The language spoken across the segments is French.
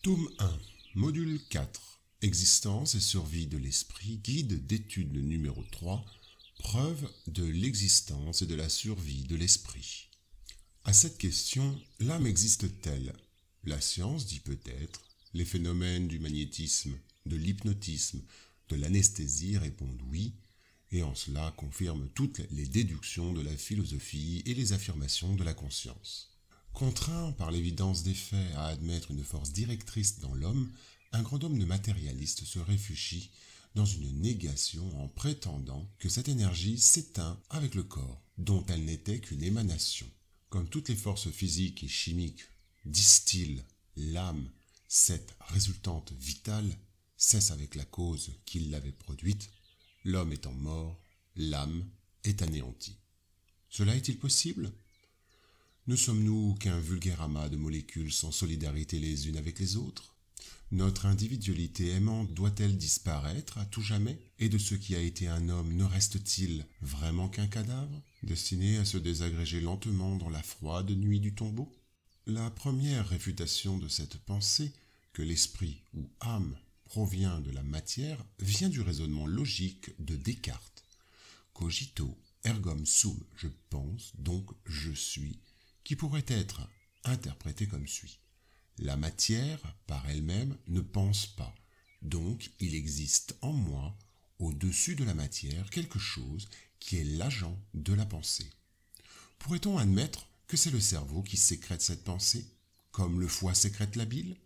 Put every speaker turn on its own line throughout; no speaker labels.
Tome 1, module 4, Existence et survie de l'esprit, guide d'étude numéro 3, preuve de l'existence et de la survie de l'esprit. À cette question, l'âme existe-t-elle? La science dit peut-être, les phénomènes du magnétisme, de l'hypnotisme, de l'anesthésie répondent oui, et en cela confirment toutes les déductions de la philosophie et les affirmations de la conscience. Contraint par l'évidence des faits à admettre une force directrice dans l'homme, un grand homme de matérialiste se réfugie dans une négation en prétendant que cette énergie s'éteint avec le corps, dont elle n'était qu'une émanation. Comme toutes les forces physiques et chimiques distillent, l'âme, cette résultante vitale, cesse avec la cause qui l'avait produite. L'homme étant mort, l'âme est anéantie. Cela est-il possible ? Ne sommes-nous qu'un vulgaire amas de molécules sans solidarité les unes avec les autres? Notre individualité aimante doit-elle disparaître à tout jamais? Et de ce qui a été un homme, ne reste-t-il vraiment qu'un cadavre, destiné à se désagréger lentement dans la froide nuit du tombeau? La première réfutation de cette pensée, que l'esprit ou âme provient de la matière, vient du raisonnement logique de Descartes. Cogito ergo sum, je pense, donc je suis, qui pourrait être interprété comme suit. La matière, par elle-même, ne pense pas, donc il existe en moi, au-dessus de la matière, quelque chose qui est l'agent de la pensée. Pourrait-on admettre que c'est le cerveau qui sécrète cette pensée, comme le foie sécrète la bile?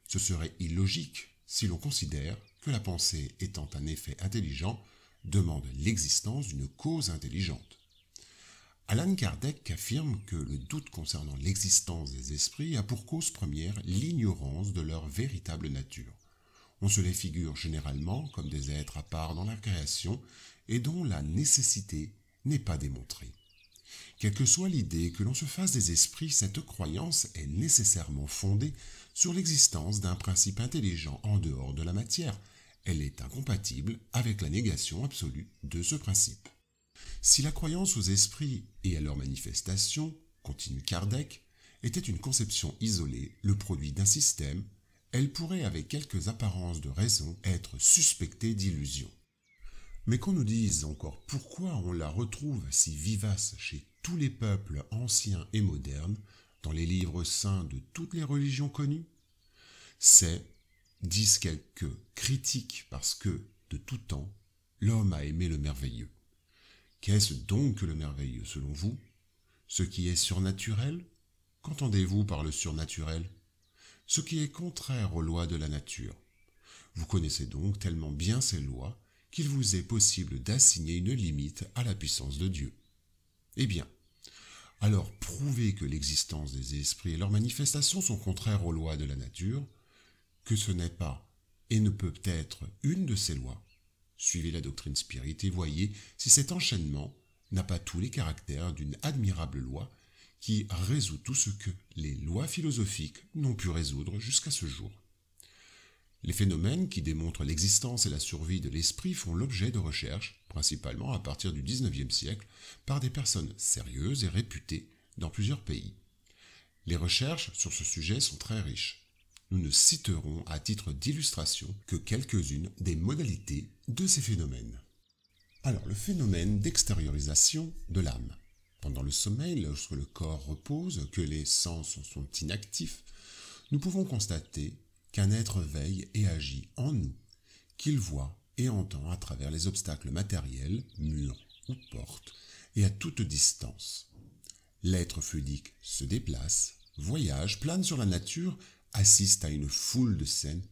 Ce serait illogique si l'on considère que la pensée étant un effet intelligent, demande l'existence d'une cause intelligente. Allan Kardec affirme que le doute concernant l'existence des esprits a pour cause première l'ignorance de leur véritable nature. On se les figure généralement comme des êtres à part dans la création et dont la nécessité n'est pas démontrée. Quelle que soit l'idée que l'on se fasse des esprits, cette croyance est nécessairement fondée sur l'existence d'un principe intelligent en dehors de la matière. Elle est incompatible avec la négation absolue de ce principe. Si la croyance aux esprits et à leurs manifestations, continue Kardec, était une conception isolée, le produit d'un système, elle pourrait avec quelques apparences de raison être suspectée d'illusion. Mais qu'on nous dise encore pourquoi on la retrouve si vivace chez tous les peuples anciens et modernes, dans les livres saints de toutes les religions connues, c'est, disent quelques critiques parce que, de tout temps, l'homme a aimé le merveilleux. Qu'est-ce donc que le merveilleux, selon vous? Ce qui est surnaturel? Qu'entendez-vous par le surnaturel? Ce qui est contraire aux lois de la nature. Vous connaissez donc tellement bien ces lois qu'il vous est possible d'assigner une limite à la puissance de Dieu. Eh bien, alors prouvez que l'existence des esprits et leurs manifestations sont contraires aux lois de la nature, que ce n'est pas et ne peut être une de ces lois. Suivez la doctrine spirit et voyez si cet enchaînement n'a pas tous les caractères d'une admirable loi qui résout tout ce que les lois philosophiques n'ont pu résoudre jusqu'à ce jour. Les phénomènes qui démontrent l'existence et la survie de l'esprit font l'objet de recherches, principalement à partir du XIXe siècle, par des personnes sérieuses et réputées dans plusieurs pays. Les recherches sur ce sujet sont très riches. Nous ne citerons à titre d'illustration que quelques-unes des modalités de ces phénomènes. Alors, le phénomène d'extériorisation de l'âme. Pendant le sommeil, lorsque le corps repose, que les sens sont inactifs, nous pouvons constater qu'un être veille et agit en nous, qu'il voit et entend à travers les obstacles matériels, murs ou portes, et à toute distance. L'être fluidique se déplace, voyage, plane sur la nature, assiste à une foule de scènes,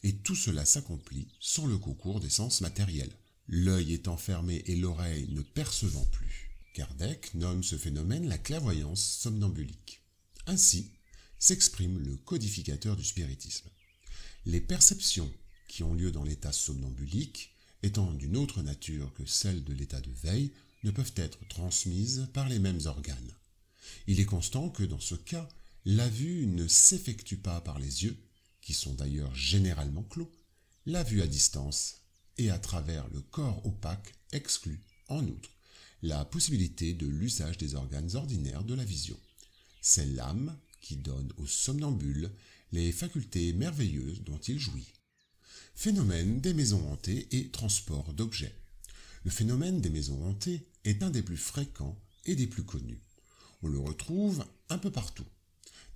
et tout cela s'accomplit sans le concours des sens matériels, l'œil étant fermé et l'oreille ne percevant plus. Kardec nomme ce phénomène la clairvoyance somnambulique. Ainsi s'exprime le codificateur du spiritisme. Les perceptions qui ont lieu dans l'état somnambulique, étant d'une autre nature que celle de l'état de veille, ne peuvent être transmises par les mêmes organes. Il est constant que dans ce cas, la vue ne s'effectue pas par les yeux, qui sont d'ailleurs généralement clos. La vue à distance et à travers le corps opaque exclut, en outre, la possibilité de l'usage des organes ordinaires de la vision. C'est l'âme qui donne au somnambule les facultés merveilleuses dont il jouit. Phénomène des maisons hantées et transport d'objets. Le phénomène des maisons hantées est un des plus fréquents et des plus connus. On le retrouve un peu partout.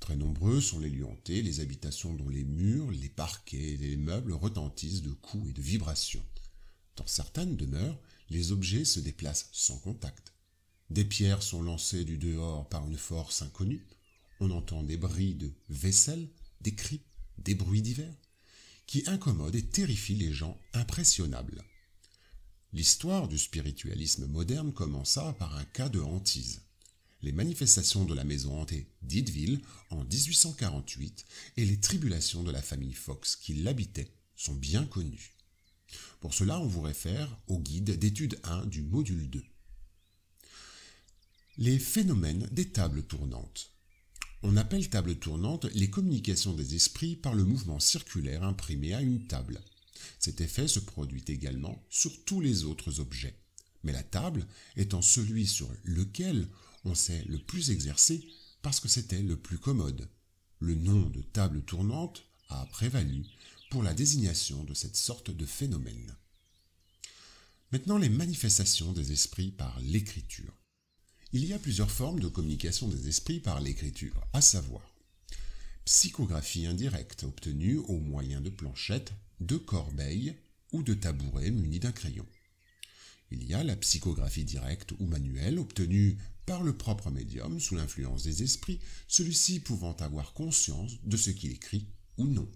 Très nombreux sont les lieux hantés, les habitations dont les murs, les parquets et les meubles retentissent de coups et de vibrations. Dans certaines demeures, les objets se déplacent sans contact. Des pierres sont lancées du dehors par une force inconnue. On entend des bris de vaisselle, des cris, des bruits divers, qui incommodent et terrifient les gens impressionnables. L'histoire du spiritualisme moderne commença par un cas de hantise. Les manifestations de la maison hantée d'Idyville en 1848 et les tribulations de la famille Fox qui l'habitait sont bien connues. Pour cela, on vous réfère au guide d'étude 1 du module 2. Les phénomènes des tables tournantes. On appelle table tournante les communications des esprits par le mouvement circulaire imprimé à une table. Cet effet se produit également sur tous les autres objets. Mais la table étant celui sur lequel on s'est le plus exercé parce que c'était le plus commode. Le nom de table tournante a prévalu pour la désignation de cette sorte de phénomène. Maintenant, les manifestations des esprits par l'écriture. Il y a plusieurs formes de communication des esprits par l'écriture, à savoir psychographie indirecte obtenue au moyen de planchettes, de corbeilles ou de tabourets munis d'un crayon. Il y a la psychographie directe ou manuelle obtenue par le propre médium sous l'influence des esprits, celui-ci pouvant avoir conscience de ce qu'il écrit ou non.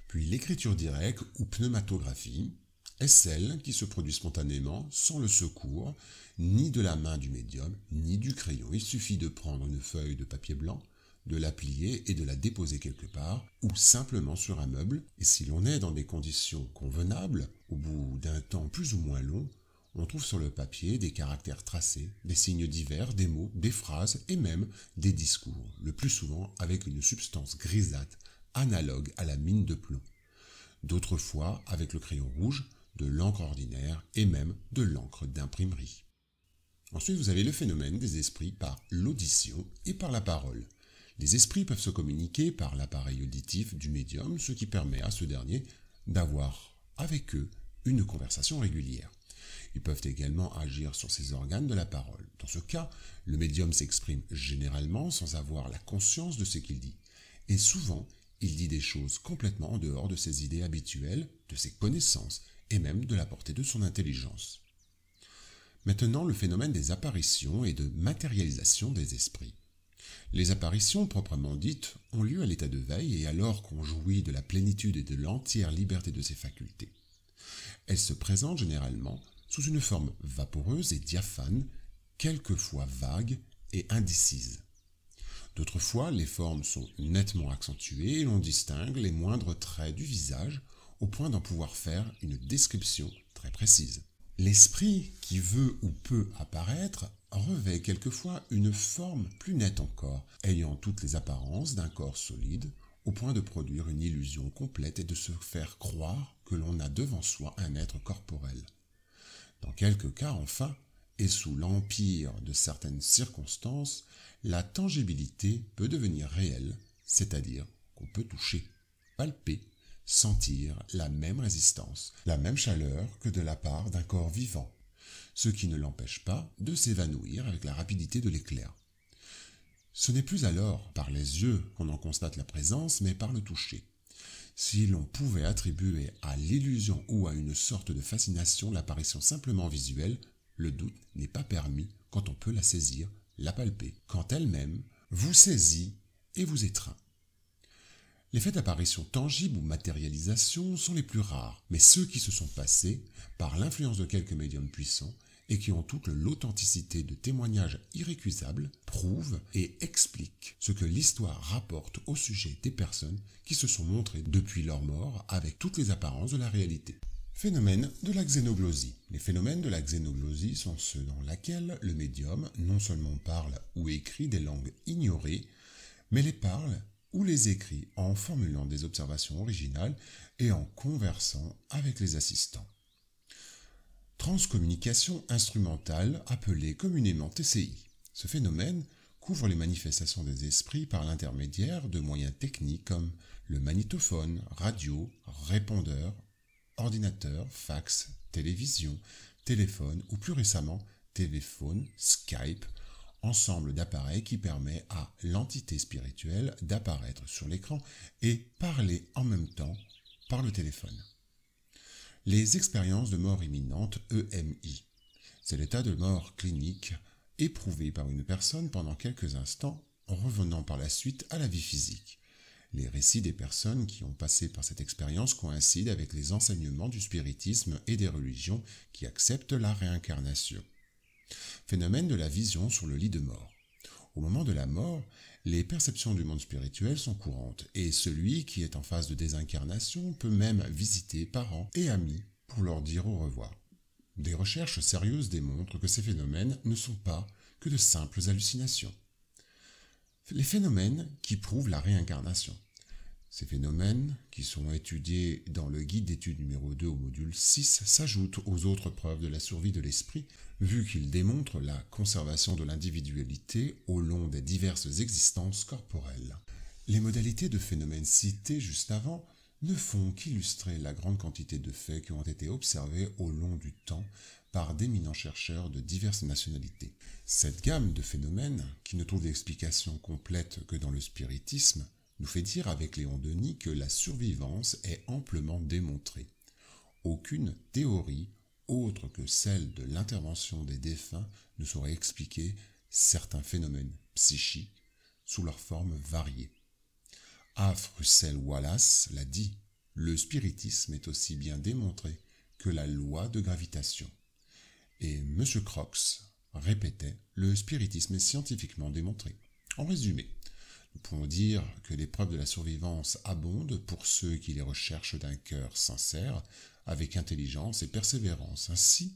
Puis l'écriture directe ou pneumatographie est celle qui se produit spontanément sans le secours ni de la main du médium ni du crayon. Il suffit de prendre une feuille de papier blanc, de la plier et de la déposer quelque part ou simplement sur un meuble. Et si l'on est dans des conditions convenables, au bout d'un temps plus ou moins long, on trouve sur le papier des caractères tracés, des signes divers, des mots, des phrases et même des discours, le plus souvent avec une substance grisâtre analogue à la mine de plomb. D'autres fois avec le crayon rouge, de l'encre ordinaire et même de l'encre d'imprimerie. Ensuite, vous avez le phénomène des esprits par l'audition et par la parole. Les esprits peuvent se communiquer par l'appareil auditif du médium, ce qui permet à ce dernier d'avoir avec eux une conversation régulière. Ils peuvent également agir sur ces organes de la parole. Dans ce cas, le médium s'exprime généralement sans avoir la conscience de ce qu'il dit. Et souvent, il dit des choses complètement en dehors de ses idées habituelles, de ses connaissances et même de la portée de son intelligence. Maintenant, le phénomène des apparitions et de matérialisation des esprits. Les apparitions proprement dites ont lieu à l'état de veille et alors qu'on jouit de la plénitude et de l'entière liberté de ses facultés. Elles se présentent généralement sous une forme vaporeuse et diaphane, quelquefois vague et indécise. D'autres fois, les formes sont nettement accentuées et l'on distingue les moindres traits du visage au point d'en pouvoir faire une description très précise. L'esprit qui veut ou peut apparaître revêt quelquefois une forme plus nette encore, ayant toutes les apparences d'un corps solide, au point de produire une illusion complète et de se faire croire que l'on a devant soi un être corporel. Dans quelques cas, enfin, et sous l'empire de certaines circonstances, la tangibilité peut devenir réelle, c'est-à-dire qu'on peut toucher, palper, sentir la même résistance, la même chaleur que de la part d'un corps vivant, ce qui ne l'empêche pas de s'évanouir avec la rapidité de l'éclair. Ce n'est plus alors par les yeux qu'on en constate la présence, mais par le toucher. Si l'on pouvait attribuer à l'illusion ou à une sorte de fascination l'apparition simplement visuelle, le doute n'est pas permis quand on peut la saisir, la palper, quand elle-même vous saisit et vous étreint. Les faits d'apparition tangible ou matérialisation sont les plus rares, mais ceux qui se sont passés par l'influence de quelques médiums puissants et qui ont toute l'authenticité de témoignages irrécusables prouvent et expliquent ce que l'histoire rapporte au sujet des personnes qui se sont montrées depuis leur mort avec toutes les apparences de la réalité. Phénomène de la xénoglossie. Les phénomènes de la xénoglossie sont ceux dans lesquels le médium non seulement parle ou écrit des langues ignorées, mais les parle ou les écrit en formulant des observations originales et en conversant avec les assistants. Transcommunication instrumentale, appelée communément TCI. Ce phénomène couvre les manifestations des esprits par l'intermédiaire de moyens techniques comme le magnétophone, radio, répondeur, ordinateur, fax, télévision, téléphone ou plus récemment téléphone, Skype, ensemble d'appareils qui permet à l'entité spirituelle d'apparaître sur l'écran et parler en même temps par le téléphone. Les expériences de mort imminente, EMI, c'est l'état de mort clinique éprouvé par une personne pendant quelques instants en revenant par la suite à la vie physique. Les récits des personnes qui ont passé par cette expérience coïncident avec les enseignements du spiritisme et des religions qui acceptent la réincarnation. Phénomène de la vision sur le lit de mort. Au moment de la mort, les perceptions du monde spirituel sont courantes et celui qui est en phase de désincarnation peut même visiter parents et amis pour leur dire au revoir. Des recherches sérieuses démontrent que ces phénomènes ne sont pas que de simples hallucinations. Les phénomènes qui prouvent la réincarnation. Ces phénomènes, qui sont étudiés dans le guide d'études numéro 2 au module 6, s'ajoutent aux autres preuves de la survie de l'esprit, vu qu'ils démontrent la conservation de l'individualité au long des diverses existences corporelles. Les modalités de phénomènes cités juste avant ne font qu'illustrer la grande quantité de faits qui ont été observés au long du temps par d'éminents chercheurs de diverses nationalités. Cette gamme de phénomènes, qui ne trouve d'explication complète que dans le spiritisme, nous fait dire avec Léon Denis que la survivance est amplement démontrée. Aucune théorie autre que celle de l'intervention des défunts ne saurait expliquer certains phénomènes psychiques sous leurs formes variées. A. Russell Wallace l'a dit, le spiritisme est aussi bien démontré que la loi de gravitation. Et M. Crox répétait, le spiritisme est scientifiquement démontré. En résumé, nous pouvons dire que les preuves de la survivance abondent pour ceux qui les recherchent d'un cœur sincère, avec intelligence et persévérance. Ainsi,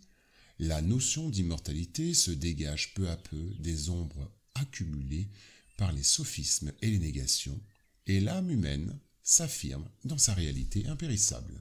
la notion d'immortalité se dégage peu à peu des ombres accumulées par les sophismes et les négations, et l'âme humaine s'affirme dans sa réalité impérissable.